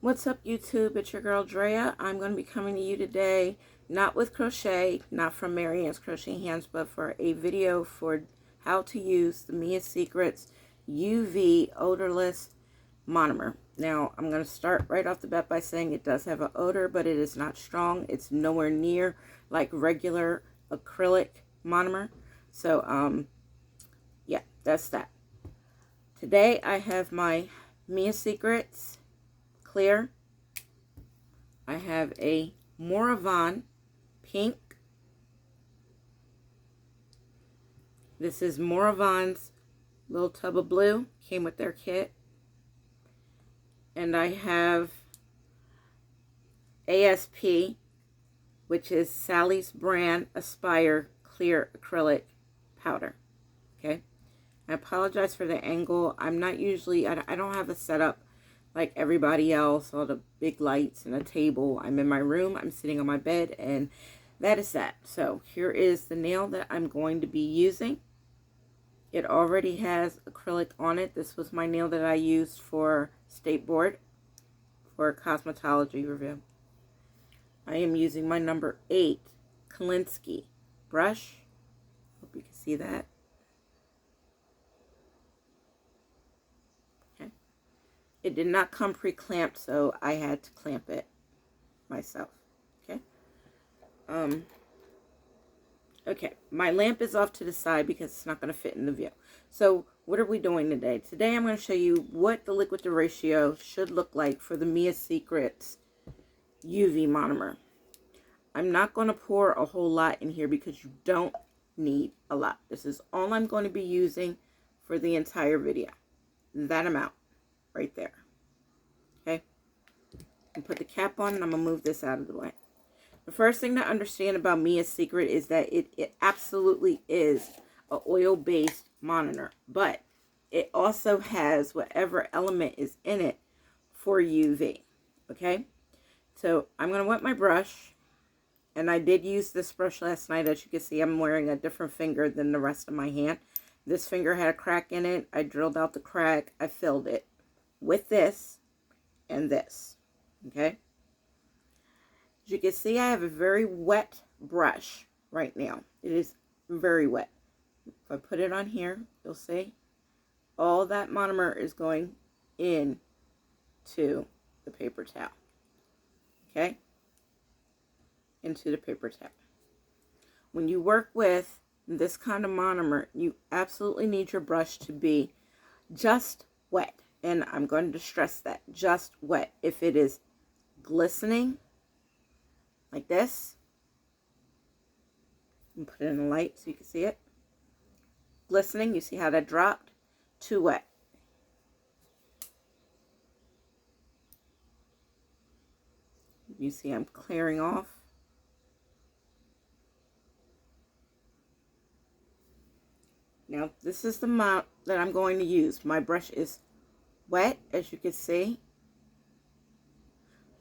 What's up, YouTube? It's your girl Drea. I'm going to be coming to you today, not with crochet, not from Marianne's Crochet Hands, but for a video for how to use the Mia Secrets UV odorless monomer. Now, I'm going to start right off the bat by saying it does have an odor, but it is not strong. It's nowhere near like regular acrylic monomer. So, yeah, that's that. Today, I have my Mia Secrets clear. I have a Monomer pink. This is Monomer's little tub of blue. Came with their kit. And I have ASP, which is Sally's brand Aspire clear acrylic powder. Okay. I apologize for the angle. I'm not usually, I don't have a setup like everybody else, all the big lights and a table. I'm in my room, I'm sitting on my bed, and that is that. So here is the nail that I'm going to be using. It already has acrylic on it. This was my nail that I used for State Board for a cosmetology review. I am using my number 8 Kolinsky brush. Hope you can see that. It did not come pre-clamped, so I had to clamp it myself. Okay. Okay, my lamp is off to the side because it's not going to fit in the view. So what are we doing today? Today I'm going to show you what the liquid to ratio should look like for the Mia Secrets UV monomer. I'm not going to pour a whole lot in here because you don't need a lot. This is all I'm going to be using for the entire video. That amount. Right there. Okay. And put the cap on, and I'm going to move this out of the way. The first thing to understand about Mia's Secret is that it absolutely is an oil-based monomer. But it also has whatever element is in it for UV. Okay. So I'm going to wet my brush. And I did use this brush last night. As you can see, I'm wearing a different finger than the rest of my hand. This finger had a crack in it. I drilled out the crack. I filled it with this and this. Okay, as you can see, I have a very wet brush right now. It is very wet. If I put it on here, you'll see all that monomer is going in to the paper towel. Okay, into the paper towel. When you work with this kind of monomer, you absolutely need your brush to be just wet. And I'm going to stress that, just wet. If it is glistening, like this, and put it in the light so you can see it. Glistening, you see how that dropped? Too wet. You see I'm clearing off. Now, this is the amount that I'm going to use. My brush is wet, as you can see,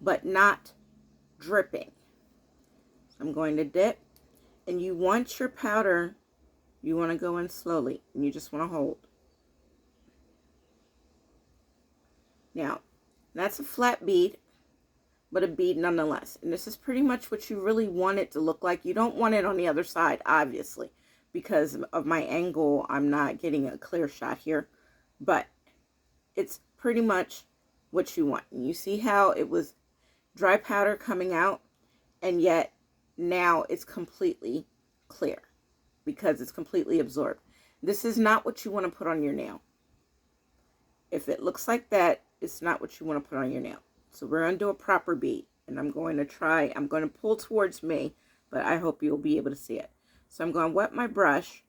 but not dripping. So I'm going to dip, and you want your powder, you want to go in slowly, and you just want to hold. Now, that's a flat bead, but a bead nonetheless. And this is pretty much what you really want it to look like. You don't want it on the other side, obviously, because of my angle. I'm not getting a clear shot here, but it's pretty much what you want. And you see how it was dry powder coming out, and yet now it's completely clear because it's completely absorbed. This is not what you want to put on your nail. If it looks like that, it's not what you want to put on your nail. So we're going to do a proper bead, and I'm going to pull towards me, but I hope you'll be able to see it. So I'm going to wet my brush.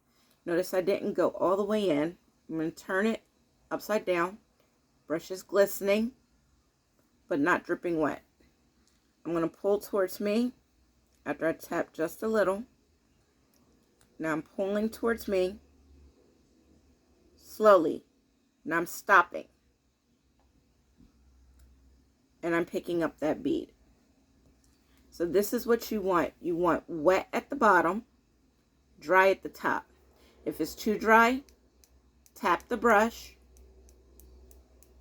Notice I didn't go all the way in. I'm going to turn it upside down. Brush is glistening, but not dripping wet. I'm going to pull towards me after I tap just a little. Now I'm pulling towards me slowly. Now I'm stopping. And I'm picking up that bead. So this is what you want. You want wet at the bottom, dry at the top. If it's too dry, tap the brush,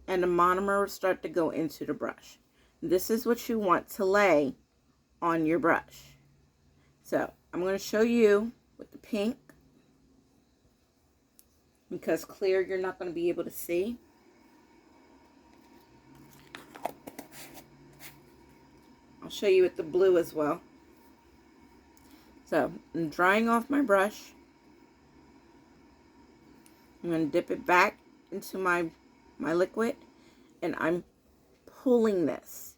and the monomer will start to go into the brush. this is what you want to lay on your brush. So I'm going to show you with the pink, because clear you're not going to be able to see. I'll show you with the blue as well. So I'm drying off my brush. I'm going to dip it back into my liquid, and I'm pulling this.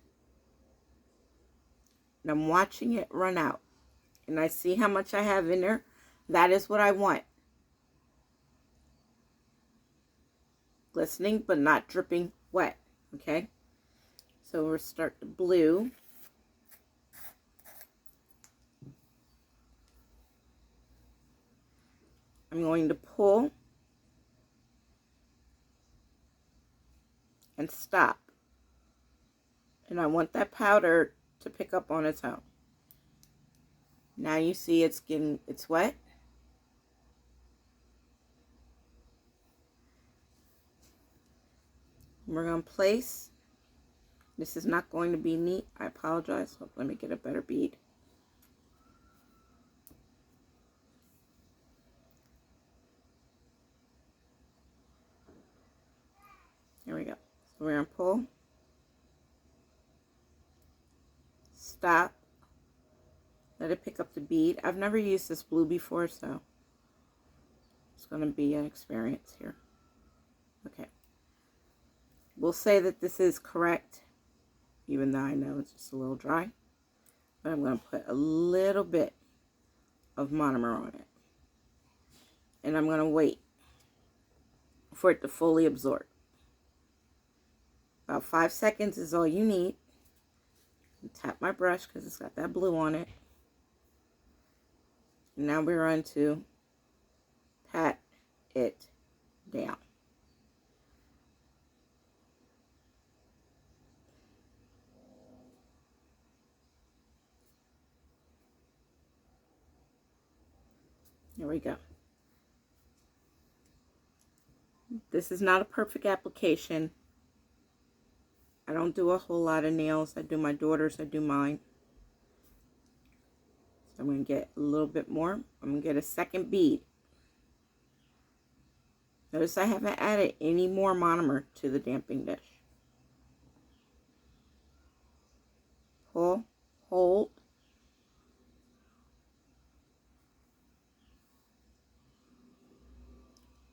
And I'm watching it run out. And I see how much I have in there. That is what I want. Glistening, but not dripping wet. Okay? So we'll start the blue. I'm going to pull and stop. And I want that powder to pick up on its own. Now you see it's wet. We're going to place, this is not going to be neat, I apologize. Let me get a better bead. Here we go. So we're going to pull, stop, let it pick up the bead. I've never used this blue before, so it's going to be an experience here. Okay. We'll say that this is correct, even though I know it's just a little dry. But I'm going to put a little bit of monomer on it. And I'm going to wait for it to fully absorb. About 5 seconds is all you need. Tap my brush because it's got that blue on it. And now we're going to pat it down. There we go. This is not a perfect application. I don't do a whole lot of nails. I do my daughter's, I do mine. So I'm going to get a little bit more. I'm going to get a second bead. Notice I haven't added any more monomer to the damping dish. Pull, hold.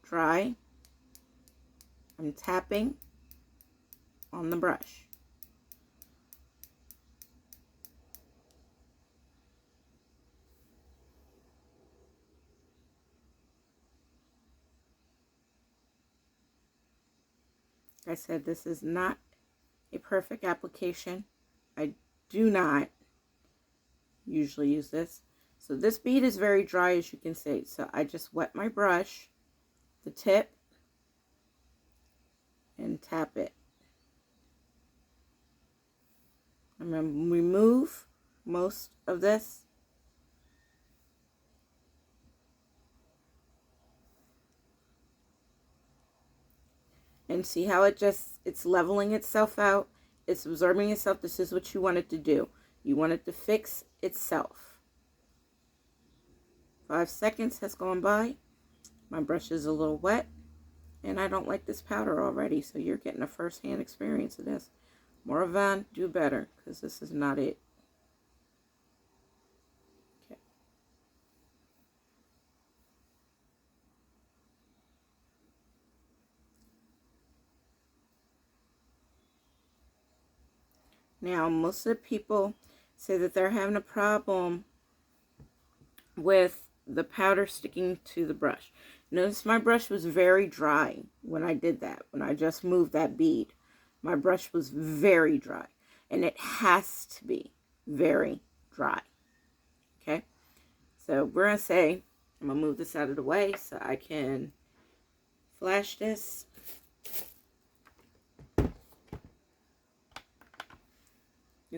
Dry. I'm tapping on the brush. Like I said, this is not a perfect application. I do not usually use this. So this bead is very dry, as you can see. So I just wet my brush, the tip, and tap it. I'm going to remove most of this. And see how it's leveling itself out. It's absorbing itself. This is what you want it to do. You want it to fix itself. 5 seconds has gone by. My brush is a little wet. And I don't like this powder already. So you're getting a first-hand experience of this. More Van, do better. Because this is not it. Okay. Now, most of the people say that they're having a problem with the powder sticking to the brush. Notice my brush was very dry when I did that. When I just moved that bead, my brush was very dry. And it has to be very dry. Okay? So we're going to say, I'm going to move this out of the way so I can flash this.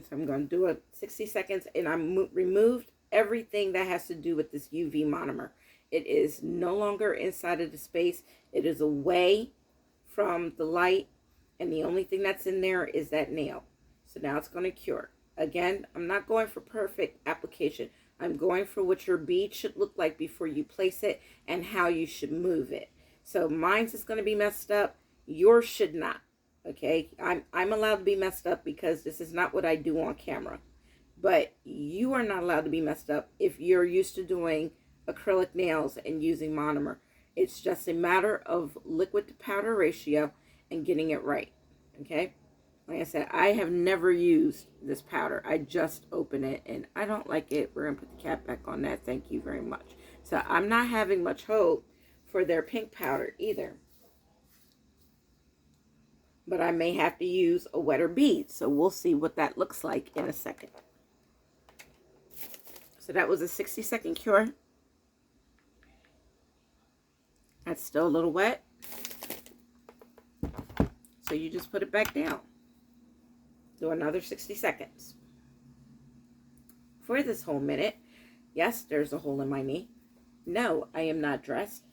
So I'm going to do a 60 seconds, and I removed everything that has to do with this UV monomer. It is no longer inside of the space. It is away from the light, and the only thing that's in there is that nail. So now it's going to cure. Again, I'm not going for perfect application. I'm going for what your bead should look like before you place it and how you should move it. So mine's is going to be messed up. Yours should not. Okay, I'm allowed to be messed up because this is not what I do on camera. But you are not allowed to be messed up if you're used to doing acrylic nails and using monomer. It's just a matter of liquid to powder ratio and getting it right. Okay, like I said, I have never used this powder. I just open it and I don't like it. We're gonna put the cap back on that. Thank you very much. So I'm not having much hope for their pink powder either. But I may have to use a wetter bead. So we'll see what that looks like in a second. So that was a 60-second cure. That's still a little wet. So you just put it back down. Do another 60 seconds. For this whole minute, yes, there's a hole in my knee. No, I am not dressed.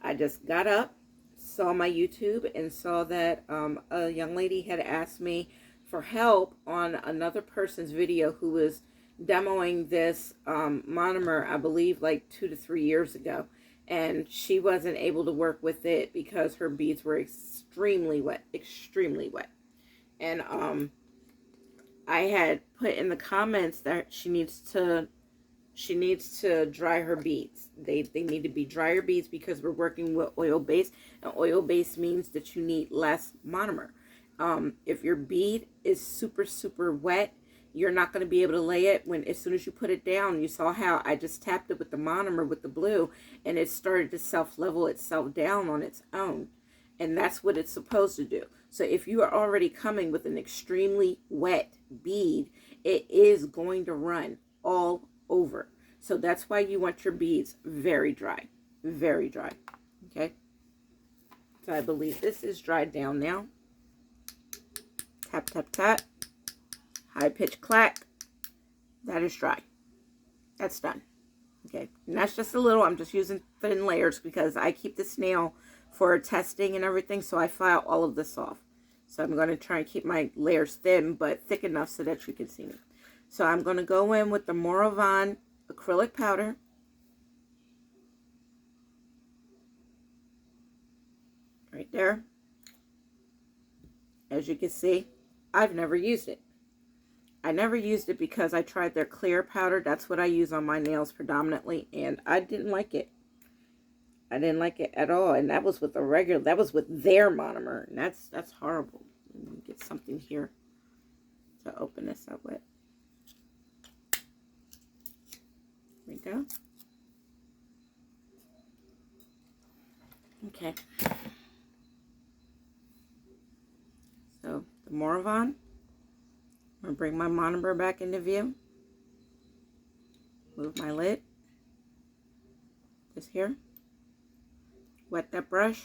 I just got up, saw my YouTube, and saw that a young lady had asked me for help on another person's video who was demoing this monomer, I believe, like 2 to 3 years ago. And she wasn't able to work with it because her beads were extremely wet, extremely wet. And I had put in the comments that she needs to dry her beads. They need to be drier beads because we're working with oil base, and oil base means that you need less monomer. If your bead is super wet, you're not going to be able to lay it as soon as you put it down. You saw how I just tapped it with the monomer with the blue, and it started to self-level itself down on its own. And that's what it's supposed to do. So if you are already coming with an extremely wet bead, it is going to run all over. So that's why you want your beads very dry. Very dry. Okay? So I believe this is dried down now. Tap, tap, tap. High pitch clack. That is dry. That's done. Okay, and that's just a little. I'm just using thin layers because I keep this nail for testing and everything, so I file all of this off. So I'm going to try and keep my layers thin, but thick enough so that you can see me. So I'm going to go in with the Monomer acrylic powder. Right there. As you can see, I've never used it. I never used it because I tried their clear powder. That's what I use on my nails predominantly, and I didn't like it. I didn't like it at all, and that was with a regular. That was with their monomer, and that's horrible. Let me get something here to open this up with. There we go. Okay. So the Monomer. I'm going to bring my monomer back into view. Move my lid. This here. Wet that brush.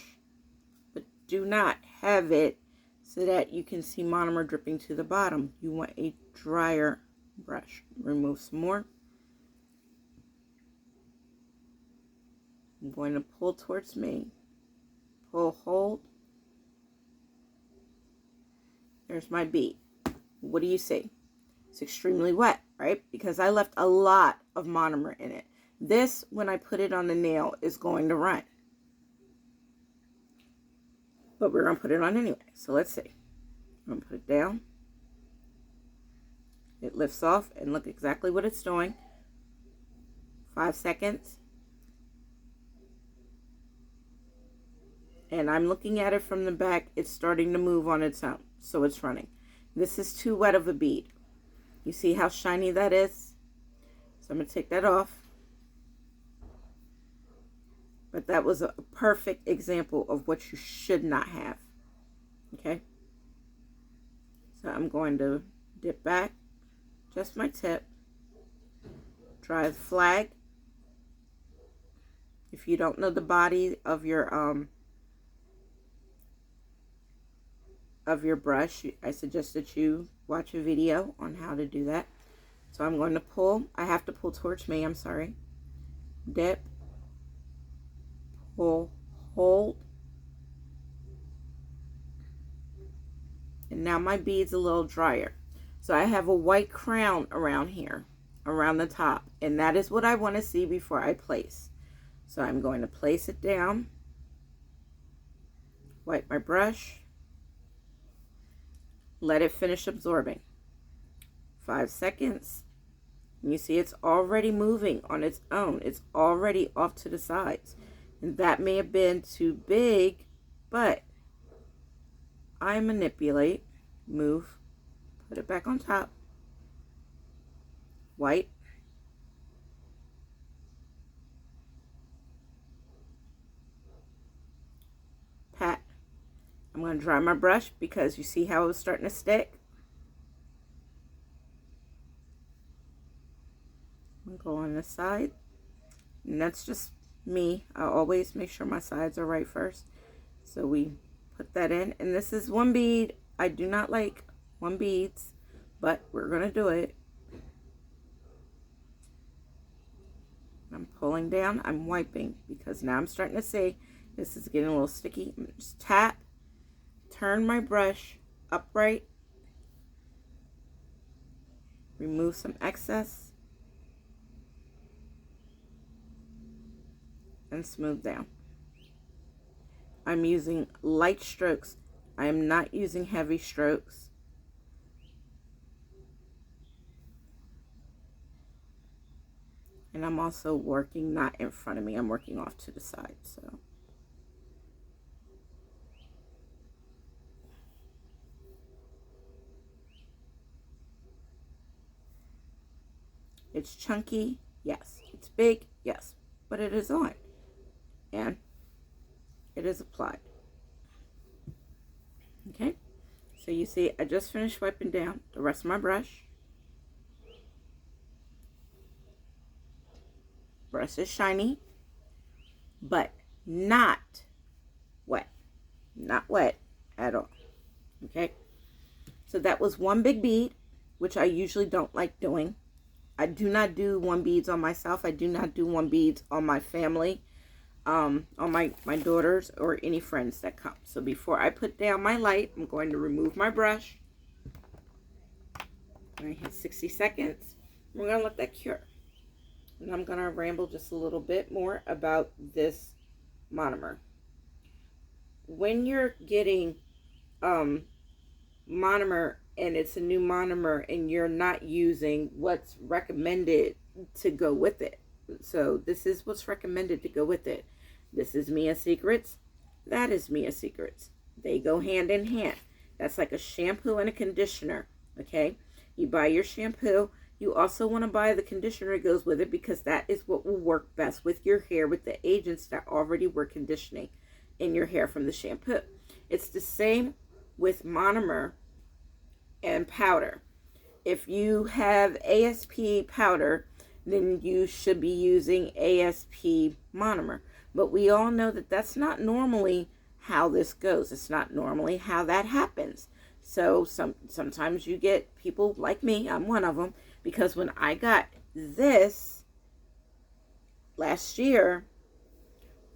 But do not have it so that you can see monomer dripping to the bottom. You want a drier brush. Remove some more. I'm going to pull towards me. Pull, hold. There's my bead. What do you see? It's extremely wet, right? Because I left a lot of monomer in it. This, when I put it on the nail, is going to run. But we're going to put it on anyway. So let's see. I'm going to put it down. It lifts off, and look exactly what it's doing. 5 seconds. And I'm looking at it from the back. It's starting to move on its own. So it's running. This is too wet of a bead. You see how shiny that is? So I'm going to take that off. But that was a perfect example of what you should not have. Okay? So I'm going to dip back. Just my tip. Dry the flag. If you don't know the body of your brush, I suggest that you watch a video on how to do that. So I'm going to pull. I have to pull towards me. I'm sorry. Dip. Pull. Hold. And now my bead's a little drier. So I have a white crown around here, around the top. And that is what I want to see before I place. So I'm going to place it down. Wipe my brush. Let it finish absorbing. 5 seconds. And you see it's already moving on its own. It's already off to the sides. And that may have been too big, but I manipulate, move, put it back on top, white, pat. I'm going to dry my brush because you see how it was starting to stick. I'm going to go on the side, and that's just me. I always make sure my sides are right first. So we put that in, and this is one bead. I do not like one beads, but we're going to do it. I'm pulling down, I'm wiping, because now I'm starting to see this is getting a little sticky. Just tap, turn my brush upright, remove some excess, and smooth down. I'm using light strokes. I am not using heavy strokes. And I'm also working not in front of me. I'm working off to the side. So it's chunky, yes. It's big, yes. But it is on. And it is applied. Okay, so you see I just finished wiping down the rest of my brush. Brush is shiny, but not wet. Not wet at all. Okay, so that was one big bead, which I usually don't like doing. I do not do one beads on myself. I do not do one beads on my family, on my daughters or any friends that come. So before I put down my light, I'm going to remove my brush. I hit 60 seconds. We're going to let that cure. And I'm going to ramble just a little bit more about this monomer. When you're getting monomer and it's a new monomer and you're not using what's recommended to go with it. So this is what's recommended to go with it. This is Mia Secrets. That is Mia Secrets. They go hand in hand. That's like a shampoo and a conditioner. Okay? You buy your shampoo. You also want to buy the conditioner that goes with it because that is what will work best with your hair, with the agents that already were conditioning in your hair from the shampoo. It's the same with monomer and powder. If you have ASP powder, then you should be using ASP monomer. But we all know that that's not normally how this goes. It's not normally how that happens. So sometimes you get people like me, I'm one of them, because when I got this last year,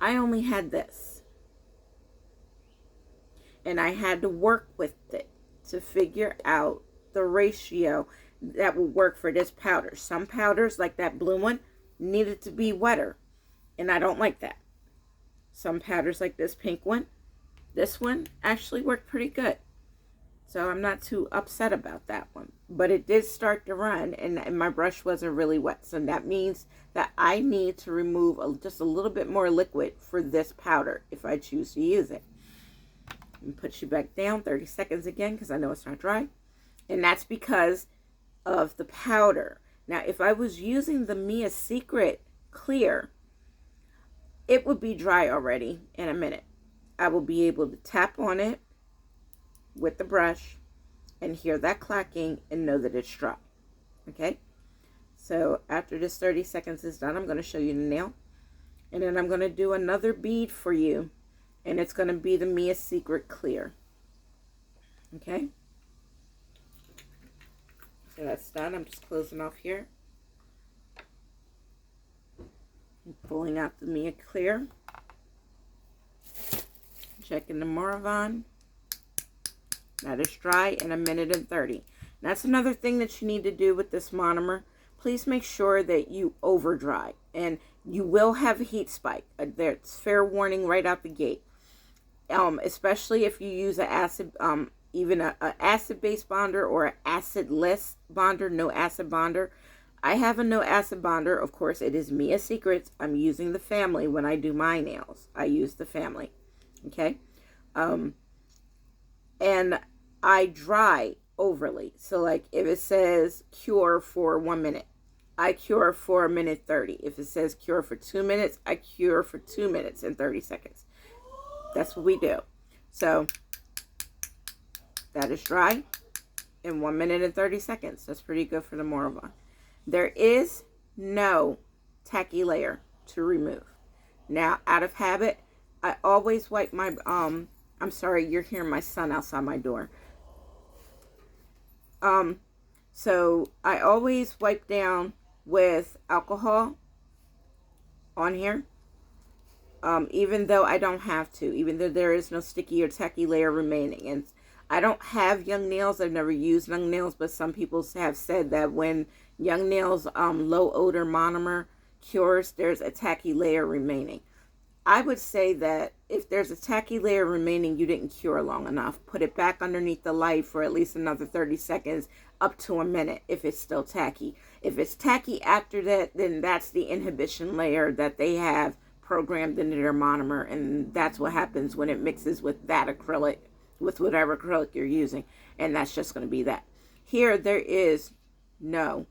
I only had this. And I had to work with it to figure out the ratio that will work for this powder. Some powders, like that blue one, needed to be wetter. And I don't like that. Some powders like this pink one, this one actually worked pretty good. So I'm not too upset about that one. But it did start to run and my brush wasn't really wet. So that means that I need to remove just a little bit more liquid for this powder if I choose to use it. And put you back down 30 seconds again because I know it's not dry. And that's because of the powder. Now, if I was using the Mia Secret Clear, it would be dry already in a minute. I will be able to tap on it with the brush and hear that clacking and know that it's dry. Okay? So after this 30 seconds is done, I'm going to show you the nail. And then I'm going to do another bead for you. And it's going to be the Mia Secret Clear. Okay? So that's done. I'm just closing off here. I'm pulling out the Mia Clear. Checking the Moravan. That is dry in 1 minute and 30. That's another thing that you need to do with this monomer. Please make sure that you over dry, and you will have a heat spike. There's fair warning right out the gate. Especially if you use an acid, even a acid-based bonder or an acid-less bonder, no acid bonder. I have a no acid bonder. Of course, it is Mia Secrets. I'm using the family when I do my nails. I use the family. Okay. And I dry overly. So like if it says cure for 1 minute, I cure for 1:30. If it says cure for 2 minutes, I cure for 2 minutes and 30 seconds. That's what we do. So that is dry in 1 minute and 30 seconds. That's pretty good for the Monomer. There is no tacky layer to remove. Now, out of habit, I always wipe my, I'm sorry, you're hearing my son outside my door. So I always wipe down with alcohol on here. Even though I don't have to, even though there is no sticky or tacky layer remaining. And I don't have young nails. I've never used young nails, but some people have said that when young nails low odor monomer cures, there's a tacky layer remaining. I would say that if there's a tacky layer remaining, you didn't cure long enough. Put it back underneath the light for at least another 30 seconds, up to a minute if it's still tacky. If it's tacky after that, then that's the inhibition layer that they have programmed into their monomer, and that's what happens when it mixes with that acrylic, with whatever acrylic you're using, and that's just going to be that. Here, there is no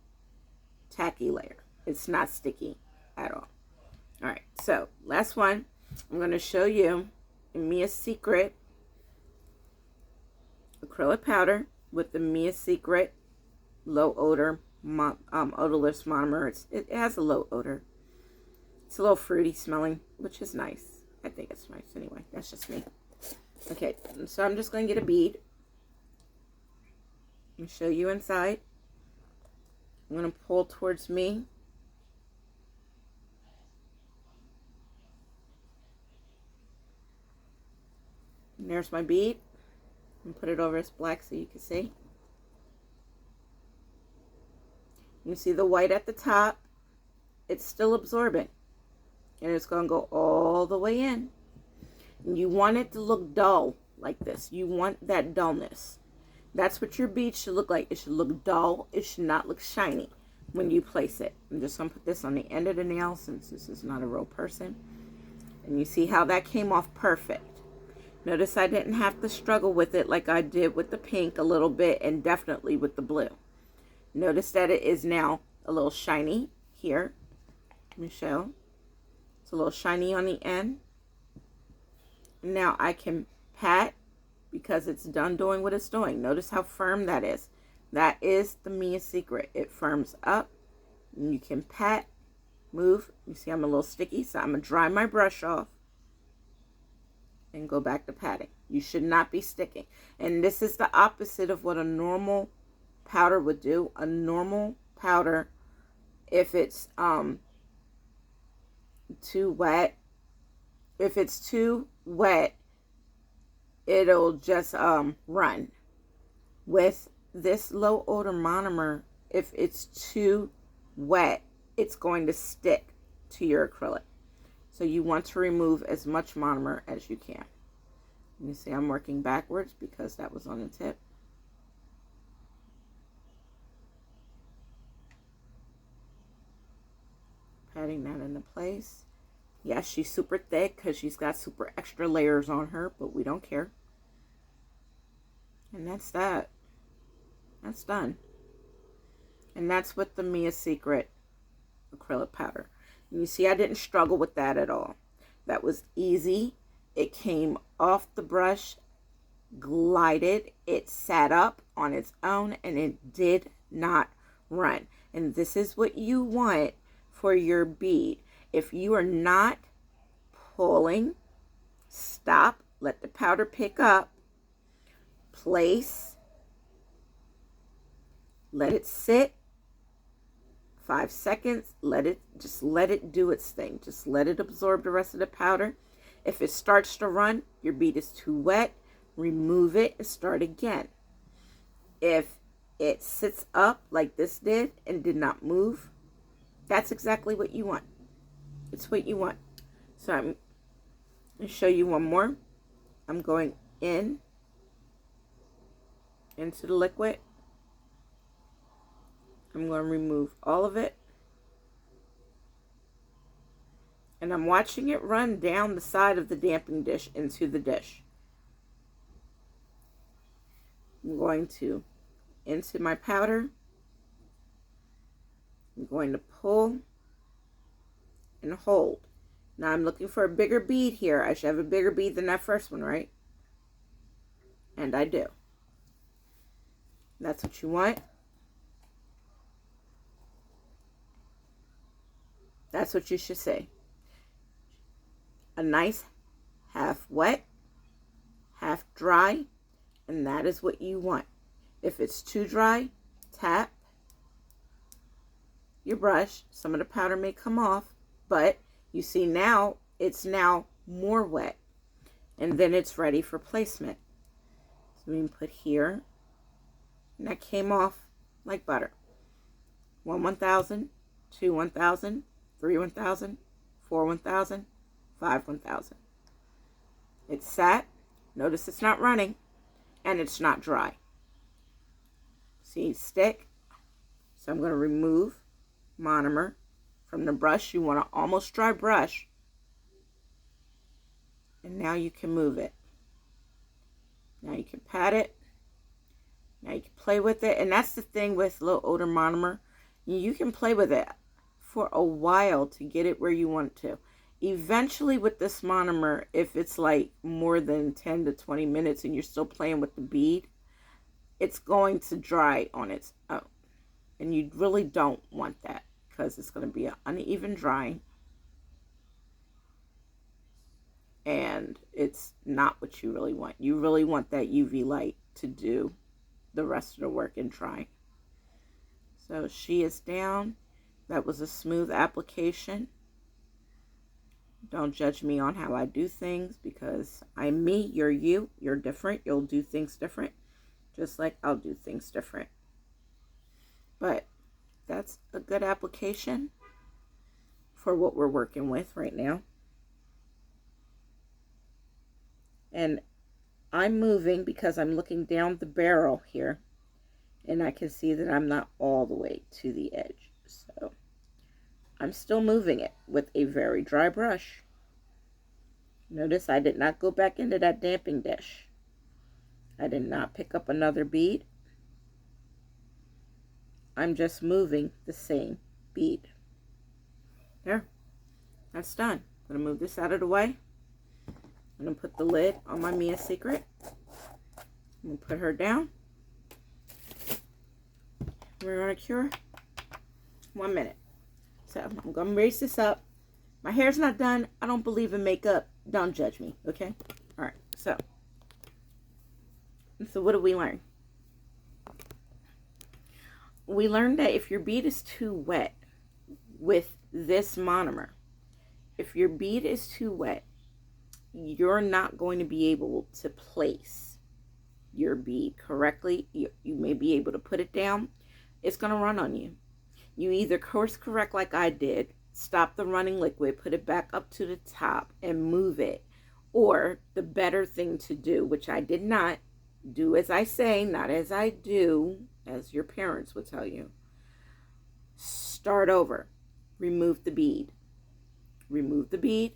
tacky layer. It's not sticky at all. All right, so last one, I'm going to show you Mia Secret acrylic powder with the Mia Secret low odor odorless monomer. It has a low odor. It's a little fruity smelling, which is nice. I think it's nice anyway. That's just me. Okay, so I'm just going to get a bead and show you inside. I'm going to pull towards me. And there's my bead. And put it over this black so you can see. You see the white at the top. It's still absorbent. And it's going to go all the way in. And you want it to look dull like this. You want that dullness. That's what your bead should look like. It should look dull. It should not look shiny when you place it. I'm just going to put this on the end of the nail since this is not a real person. And you see how that came off perfect. Notice I didn't have to struggle with it like I did with the pink a little bit, and definitely with the blue. Notice that it is now a little shiny here. Let me show. It's a little shiny on the end. Now I can pat because it's done doing what it's doing. Notice how firm that is. That is the Mia Secret. It firms up. And you can pat, move. You see I'm a little sticky, so I'm going to dry my brush off and go back to patting. You should not be sticking. And this is the opposite of what a normal powder would do. A normal powder, if it's too wet, it'll just run. With this low odor monomer, if it's too wet, it's going to stick to your acrylic. So you want to remove as much monomer as you can. You see I'm working backwards because that was on the tip. Patting that into place. Yes, she's super thick because she's got super extra layers on her, but we don't care. And that's that. That's done. And that's with the Mia Secret acrylic powder. And you see I didn't struggle with that at all. That was easy. It came off the brush, glided, it sat up on its own, and it did not run. And this is what you want for your bead. If you are not pulling, stop, let the powder pick up, place, let it sit 5 seconds, just let it do its thing. Just let it absorb the rest of the powder. If it starts to run, your bead is too wet, remove it and start again. If it sits up like this did and did not move, that's exactly what you want. It's what you want. So I'm going to show you one more. I'm going into the liquid. I'm going to remove all of it. And I'm watching it run down the side of the damping dish into the dish. I'm going to into my powder. I'm going to pull and hold. Now I'm looking for a bigger bead here. I should have a bigger bead than that first one, right? And I do. That's what you want. That's what you should say. A nice half wet, half dry, and that is what you want. If it's too dry, tap your brush. Some of the powder may come off, but you see now it's now more wet, and then it's ready for placement. So we can put here, and that came off like butter. 1 1000, 2 1000, 3 1000, 4 1000, 5 1000. It's sat. Notice it's not running, and it's not dry. See, stick. So I'm going to remove monomer from the brush. You want an almost dry brush. And now you can move it. Now you can pat it. Now you can play with it. And that's the thing with low odor monomer. You can play with it for a while to get it where you want it to. Eventually with this monomer, if it's like more than 10 to 20 minutes and you're still playing with the bead, it's going to dry on its own. And you really don't want that because it's going to be an uneven drying. And it's not what you really want. You really want that UV light to do the rest of the work in drying. So she is down. That was a smooth application. Don't judge me on how I do things because I'm me, you're you, you're different. You'll do things different, just like I'll do things different. But that's a good application for what we're working with right now. And I'm moving because I'm looking down the barrel here, and I can see that I'm not all the way to the edge. So I'm still moving it with a very dry brush. Notice I did not go back into that damping dish. I did not pick up another bead. I'm just moving the same bead. There, that's done. I'm going to move this out of the way. I'm going to put the lid on my Mia Secret. I'm going to put her down. We're going to cure 1 minute. So I'm going to raise this up. My hair's not done. I don't believe in makeup. Don't judge me, okay? All right, so what did we learn? We learned that if your bead is too wet with this monomer, if your bead is too wet, you're not going to be able to place your bead correctly. You may be able to put it down. It's going to run on you. You either course correct like I did, stop the running liquid, put it back up to the top and move it. Or the better thing to do, which I did not, do as I say, not as I do, as your parents would tell you. Start over. Remove the bead. Remove the bead.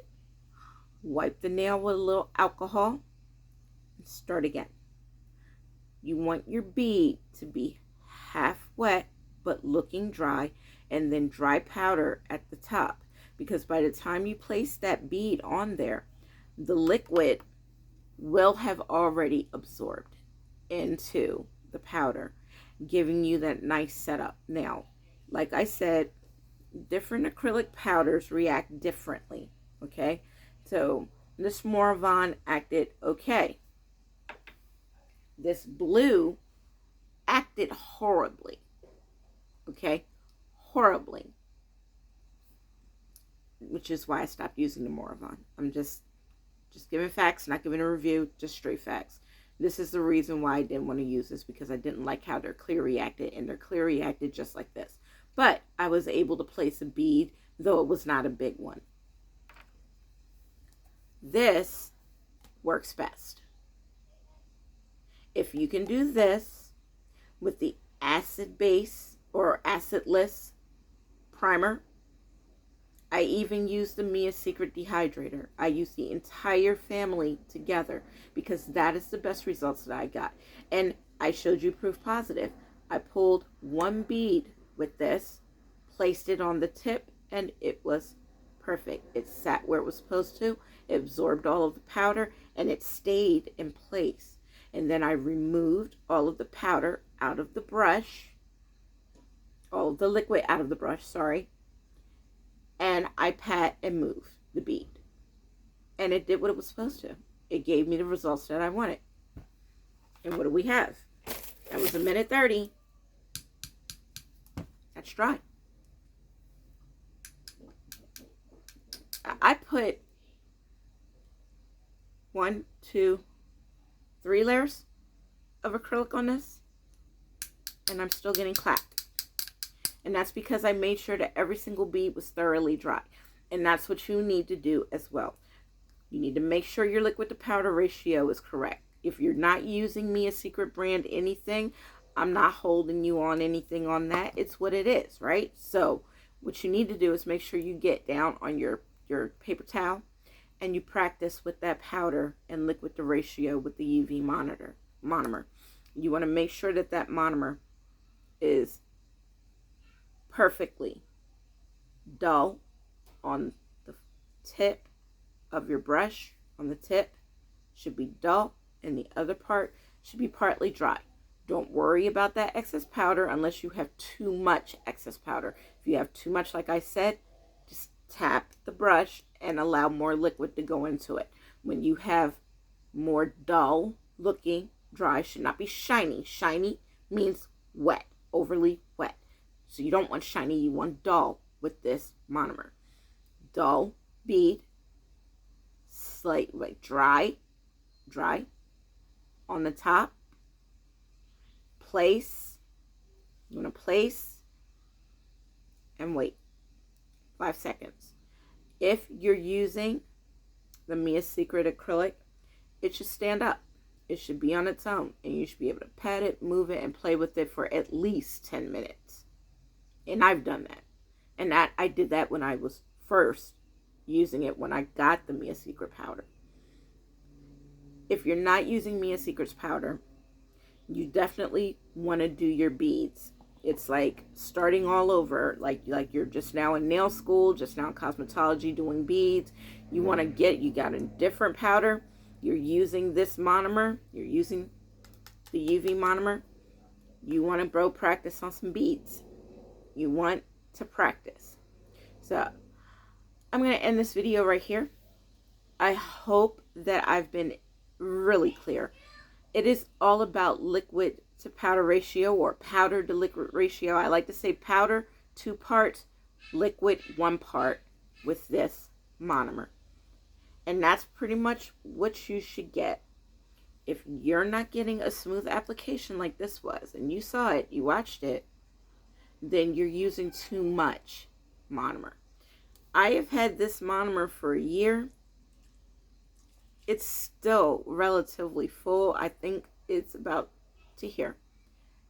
Wipe the nail with a little alcohol. And start again. You want your bead to be half wet but looking dry, and then dry powder at the top, because by the time you place that bead on there, the liquid will have already absorbed into the powder, giving you that nice setup. Now, like I said, different acrylic powders react differently, okay? So this Moravon acted okay. This blue acted horribly. Okay, horribly, which is why I stopped using the Moravon. I'm just giving facts, not giving a review, just straight facts. This is the reason why I didn't want to use this, because I didn't like how their clear reacted, and their clear reacted just like this. But I was able to place a bead, though it was not a big one. This works best. If you can do this with the acid base or acidless primer, I even use the Mia Secret Dehydrator. I use the entire family together because that is the best results that I got. And I showed you proof positive. I pulled one bead with this, placed it on the tip, and it was perfect. It sat where it was supposed to. It absorbed all of the powder, and it stayed in place. And then I removed all of the powder out of the brush, all of the liquid out of the brush, sorry. And I pat and move the bead. And it did what it was supposed to. It gave me the results that I wanted. And what do we have? That was 1:30. That's dry. I put 1, 2, 3 layers of acrylic on this, and I'm still getting clapped. And that's because I made sure that every single bead was thoroughly dry. And that's what you need to do as well. You need to make sure your liquid to powder ratio is correct. If you're not using Mia Secret brand anything, I'm not holding you on anything on that. It's what it is, right? So what you need to do is make sure you get down on your paper towel and you practice with that powder and liquid to ratio with the UV monomer. You want to make sure that that monomer is perfectly dull on the tip of your brush. On the tip should be dull, and the other part should be partly dry. Don't worry about that excess powder unless you have too much excess powder. If you have too much, like I said, just tap the brush and allow more liquid to go into it. When you have more dull looking, dry, should not be shiny. Shiny means wet, overly wet. So you don't want shiny, you want dull with this monomer. Dull bead, slight, like dry on the top. Place, you want to place and wait 5 seconds. If you're using the Mia Secret acrylic, it should stand up. It should be on its own, and you should be able to pat it, move it, and play with it for at least 10 minutes. And I've done that. And I did that when I was first using it, when I got the Mia Secret powder. If you're not using Mia Secret's powder, you definitely want to do your beads. It's like starting all over, like you're just now in nail school, just now in cosmetology doing beads. You want to you got a different powder. You're using this monomer. You're using the UV monomer. You want to practice on some beads. You want to practice. So I'm going to end this video right here. I hope that I've been really clear. It is all about liquid to powder ratio, or powder to liquid ratio. I like to say powder 2 parts, liquid 1 part with this monomer. And that's pretty much what you should get. If you're not getting a smooth application like this was, and you saw it, you watched it, then you're using too much monomer. I have had this monomer for a year. It's still relatively full. I think it's about to here.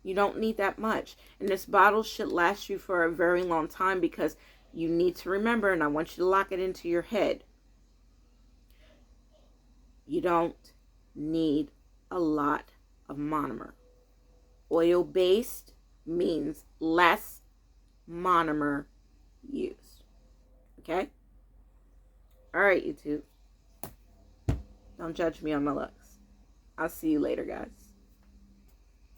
You don't need that much. And this bottle should last you for a very long time, because you need to remember, and I want you to lock it into your head, you don't need a lot of monomer. Oil-based means less monomer used. Okay? All right, YouTube. Don't judge me on my looks. I'll see you later, guys.